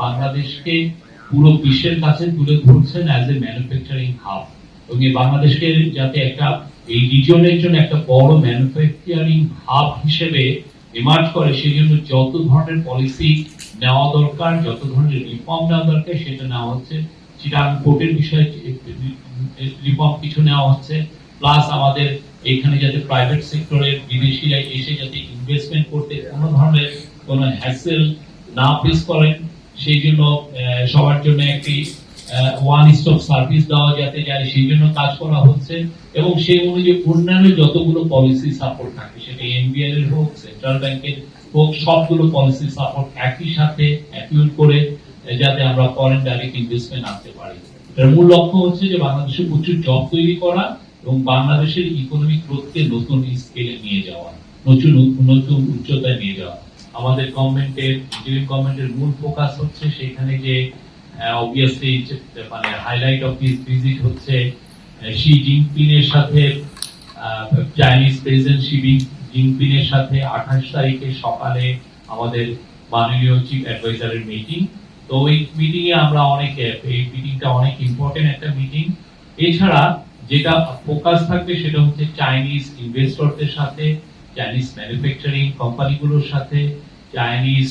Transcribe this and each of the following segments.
বাংলাদেশকে পুরো বিশ্বের কাছে তুলে ধরছেন অ্যাজ এ ম্যানুফ্যাকচারিং হাব, এবং এই বাংলাদেশকে যাতে একটা এই রিজনের জন্য একটা বড় ম্যানুফ্যাকচারিং হাব হিসেবে ইমার্জ করে, সেই জন্য যত ধরনের পলিসি নেওয়া দরকার, যত ধরনের রিফর্ম নেওয়া দরকার সেটা নেওয়া হচ্ছে। চিটাং পোর্টের বিষয়ে রিফর্ম কিছু নেওয়া হচ্ছে, প্লাস আমাদের এখানে যাতে প্রাইভেট সেক্টরের বিদেশিরা এসে যাতে ইনভেস্টমেন্ট করতে কোনো ধরনের কোনো হ্যাসেল না ফেস করেন, সেই জন্য সবার জন্য একটি ওয়ান স্টপ সার্ভিস দেওয়া যাতে যায় সেই জন্য কাজ করা হচ্ছে। এবং সেই অনুযায়ী অন্যান্য যতগুলো পলিসি সাপোর্ট থাকে, সেটা এনবিআর এর হোক, সেন্ট্রাল ব্যাংকের হোক, সবগুলো পলিসি সাপোর্ট একই সাথে অ্যাপিউল করে যাতে আমরা ফরেন ডাইরেক্ট ইনভেস্টমেন্ট আনতে পারি। এর মূল লক্ষ্য হচ্ছে যে বাংলাদেশে প্রচুর জব তৈরি করা এবং বাংলাদেশের ইকোনমিক গ্রোথকে নতুন স্কেলে নিয়ে যাওয়া, নতুন নতুন উচ্চতায় নিয়ে যাওয়া। আমাদের গভর্নমেন্টের মূল ফোকাস হচ্ছে সেখানে যে অবভিয়াসলি মানে হাইলাইট অফ দিস ভিজিট হচ্ছে শি জিনপিংয়ের সাথে চাইনিজ প্রেসিডেন্ট শি জিনপিংয়ের সাথে 28 তারিখে সকালে আমাদের মাননীয় চিফ অ্যাডভাইজারের মিটিং। তো ওই মিটিং এ আমরা এই মিটিংটা অনেক ইম্পর্টেন্ট একটা মিটিং। এছাড়া যেটা ফোকাস থাকবে সেটা হচ্ছে চাইনিজ ইনভেস্টরদের সাথে, চাইনিজ ম্যানুফ্যাকচারিং কোম্পানিগুলোর সাথে, চাইনিজ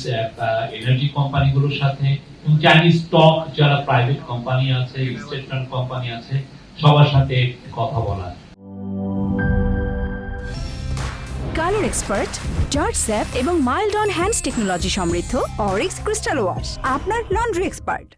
এনার্জি কোম্পানিগুলোর সাথে এবং চাইনিজ স্টক যারা প্রাইভেট কোম্পানি আছে, স্টেট ফান্ড কোম্পানি আছে, সবার সাথে কথা বলা। কালার এক্সপার্ট, জর্জ স্যাপ এবং মাইল্ড অন হ্যান্ডস টেকনোলজি সমৃদ্ধ অরিক্স ক্রিস্টাল ওয়াশ আপনার লন্ড্রি এক্সপার্ট।